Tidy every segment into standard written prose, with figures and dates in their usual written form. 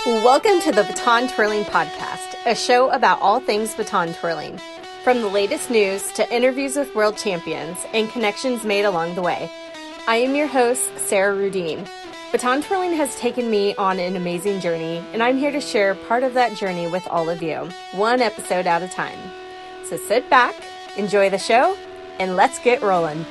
Welcome to the Baton Twirling podcast, a show about all things baton twirling. From the latest news to interviews with world champions and connections made along the way. I am your host, Sarah Rudine. Baton twirling has taken me on an amazing journey, and I'm here to share part of that journey with all of you, one episode at a time. So sit back, enjoy the show, and let's get rolling.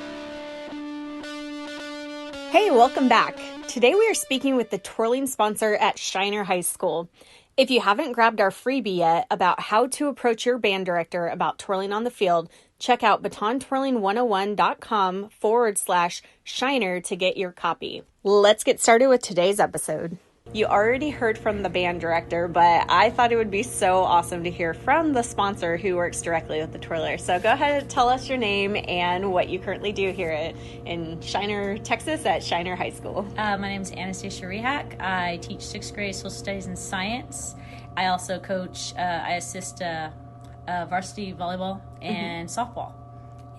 Hey, welcome back. Today we are speaking with the twirling sponsor at Shiner High School. If you haven't grabbed our freebie yet about how to approach your band director about twirling on the field, check out batontwirling101.com/Shiner to get your copy. Let's get started with today's episode. You already heard from the band director, but I thought it would be so awesome to hear from the sponsor who works directly with the twirler. So go ahead and tell us your name and what you currently do here in Shiner, Texas at Shiner High School. My name is Anastacia Rehak. I teach 6th grade social studies and science. I also coach, I assist varsity volleyball and softball.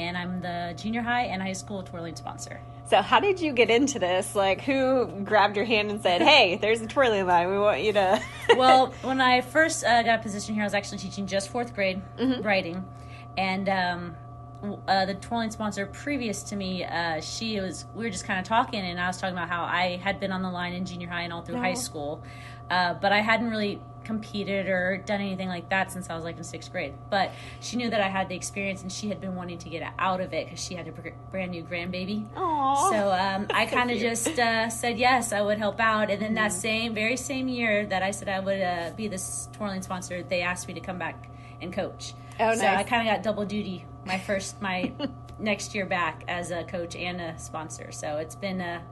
And I'm the junior high and high school twirling sponsor. So how did you get into this? Like, who grabbed your hand and said, hey, there's a twirling line, we want you to... Well, when I first got a position here, I was actually teaching just 4th grade writing. And the twirling sponsor previous to me, we were just kind of talking, and I was talking about how I had been on the line in junior high and all through high school. But I hadn't really competed or done anything like that since I was like in 6th grade. But she knew that I had the experience, and she had been wanting to get out of it because she had a brand new grandbaby. Aww. So I kind of just said yes, I would help out. And then that very same year that I said I would be this twirling sponsor, they asked me to come back and coach. Oh, nice. So I kind of got double duty my next year back as a coach and a sponsor. So it's been a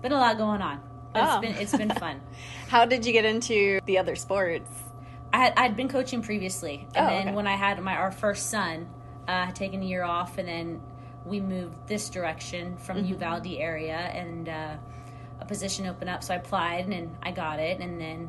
lot going on. It's been fun. How did you get into the other sports? I'd been coaching previously, and then when I had our first son, I had taken a year off, and then we moved this direction from Uvalde area, and a position opened up, so I applied, and I got it, and then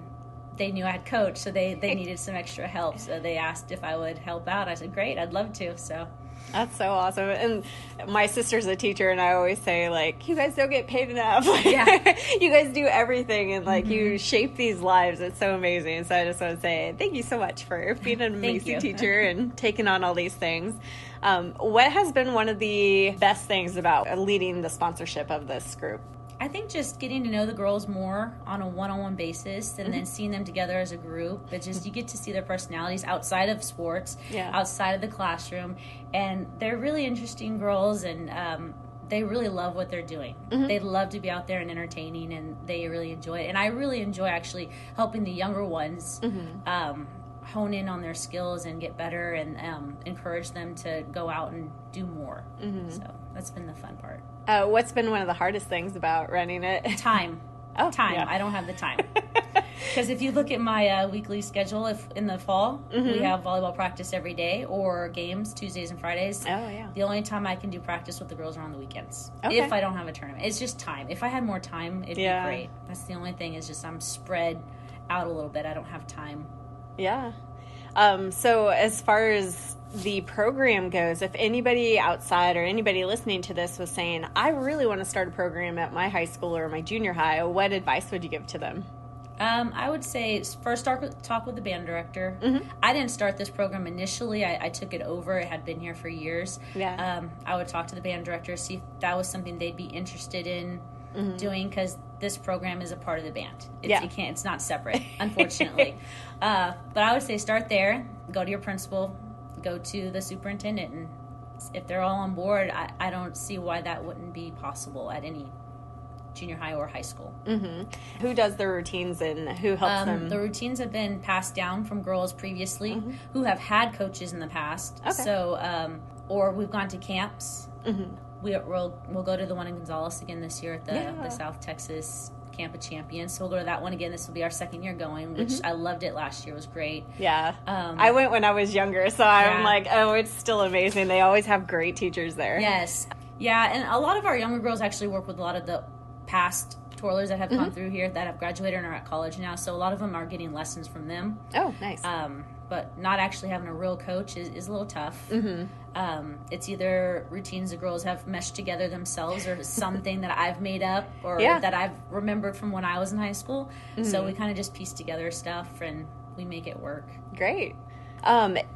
they knew I had coached, so they needed some extra help, so they asked if I would help out. I said, great, I'd love to, so... That's so awesome. And my sister's a teacher, and I always say, like, you guys don't get paid enough. Yeah. You guys do everything, and, like, you shape these lives. It's so amazing. So I just want to say thank you so much for being an amazing teacher and taking on all these things. What has been one of the best things about leading the sponsorship of this group? I think just getting to know the girls more on a one-on-one basis, and then seeing them together as a group. But just you get to see their personalities outside of sports, outside of the classroom, and they're really interesting girls, and they really love what they're doing. They love to be out there and entertaining, and they really enjoy it. And I really enjoy actually helping the younger ones hone in on their skills and get better, and encourage them to go out and do more. So that's been the fun part. What's been one of the hardest things about running it? Time. Time. Yeah. I don't have the time. Because if you look at my weekly schedule, if in the fall, we have volleyball practice every day or games Tuesdays and Fridays. Oh, yeah. The only time I can do practice with the girls are on the weekends. Okay. If I don't have a tournament. It's just time. If I had more time, it'd be great. That's the only thing, is just I'm spread out a little bit. I don't have time. Yeah. So as far as the program goes, if anybody outside or anybody listening to this was saying, I really want to start a program at my high school or my junior high, what advice would you give to them? I would say first talk with the band director. I didn't start this program initially. I took it over. It had been here for years. Yeah. I would talk to the band director, see if that was something they'd be interested in doing, because this program is a part of the band. It's not separate, unfortunately. But I would say start there, go to your principal, go to the superintendent, and if they're all on board, I don't see why that wouldn't be possible at any junior high or high school. Who does the routines and who helps them? The routines have been passed down from girls previously who have had coaches in the past. Okay. So, or we've gone to camps. We'll go to the one in Gonzales again this year at the South Texas Camp of Champions. So we'll go to that one again. This will be our second year going, which I loved it last year. It was great. Yeah. I went when I was younger, so I'm like, oh, it's still amazing. They always have great teachers there. Yes. Yeah, and a lot of our younger girls actually work with a lot of the past twirlers that have gone through here that have graduated and are at college now, so a lot of them are getting lessons from them. Oh, nice. But not actually having a real coach is a little tough. It's either routines the girls have meshed together themselves or something that I've made up or that I've remembered from when I was in high school. So we kind of just piece together stuff and we make it work. Great.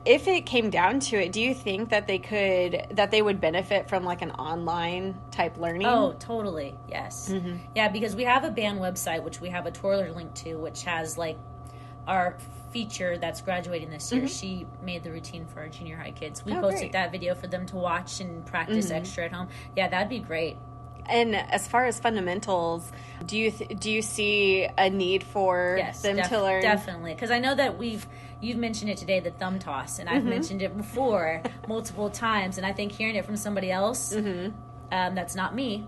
If it came down to it, do you think that they would benefit from like an online type learning? Oh, totally. Yes. Yeah, because we have a band website, which we have a twirler link to, which has like our feature that's graduating this year. She made the routine for our junior high kids. We posted that video for them to watch and practice extra at home. Yeah, that'd be great. And as far as fundamentals, do you see a need for them to learn? Definitely, because I know that you've mentioned it today, the thumb toss, and I've mentioned it before multiple times, and I think hearing it from somebody else, that's not me,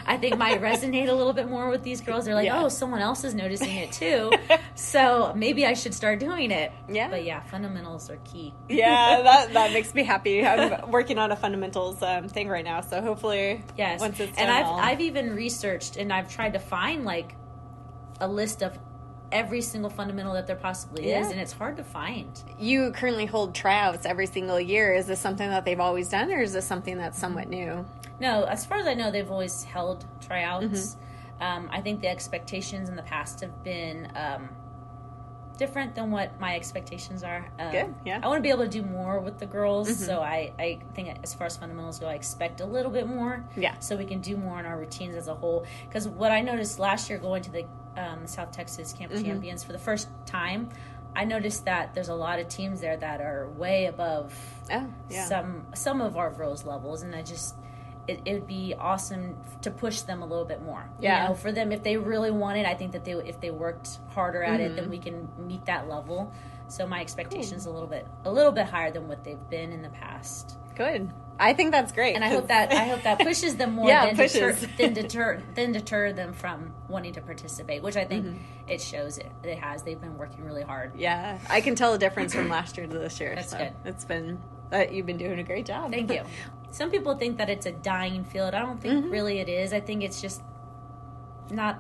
I think might resonate a little bit more with these girls. They're like, oh, someone else is noticing it too, so maybe I should start doing it. Yeah. But yeah, fundamentals are key. Yeah, that makes me happy. I'm working on a fundamentals thing right now, so hopefully once it's done. And I've even researched and I've tried to find like a list of every single fundamental that there possibly is, and it's hard to find. You currently hold tryouts every single year. Is this something that they've always done, or is this something that's somewhat new? No, as far as I know, they've always held tryouts. I think the expectations in the past have been different than what my expectations are. Good, yeah. I want to be able to do more with the girls, so I think as far as fundamentals go, I expect a little bit more. Yeah. So we can do more in our routines as a whole. Because what I noticed last year going to the South Texas Camp Champions for the first time, I noticed that there's a lot of teams there that are way above some of our girls' levels, and it would be awesome to push them a little bit more. Yeah. You know, for them, if they really want it, I think that if they worked harder at it, then we can meet that level. So my expectations a little bit higher than what they've been in the past. Good. I think that's great. And I hope that pushes them more than deter them from wanting to participate, which I think it shows it has. They've been working really hard. Yeah. I can tell a difference from last year to this year. That's good. It's been you've been doing a great job. Thank you. Some people think that it's a dying field. I don't think really it is. I think it's just not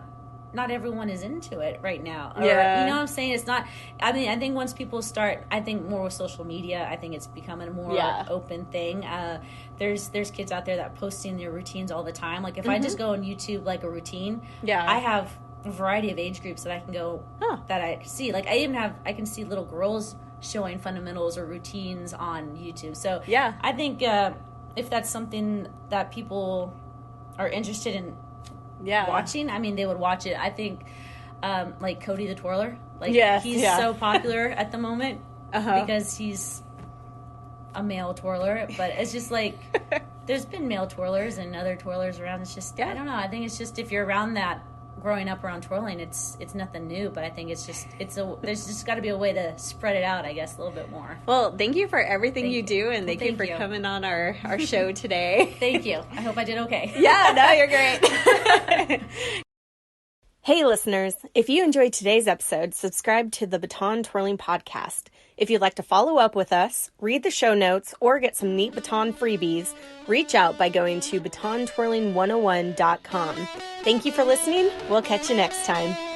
everyone is into it right now. Or, you know what I'm saying? It's not, I mean, I think once people start, I think more with social media, I think it's becoming a more open thing. There's kids out there that posting their routines all the time. Like if I just go on YouTube, like a routine, I have a variety of age groups that I can go, that I see. Like I can see little girls showing fundamentals or routines on YouTube. So I think if that's something that people are interested in watching, I mean, they would watch it. I think like Cody the Twirler, like he's so popular at the moment because he's a male twirler, but it's just like there's been male twirlers and other twirlers around. It's just I don't know. I think it's just if you're around that, growing up around twirling, it's nothing new, but I think it's just there's just got to be a way to spread it out, I guess, a little bit more. Well, thank you for everything you do, and thank you for coming on our show today. Thank you. I hope I did okay. Yeah, no, you're great. Hey, listeners, if you enjoyed today's episode, subscribe to the Baton Twirling podcast. If you'd like to follow up with us, read the show notes, or get some neat Baton freebies, reach out by going to batontwirling101.com. Thank you for listening. We'll catch you next time.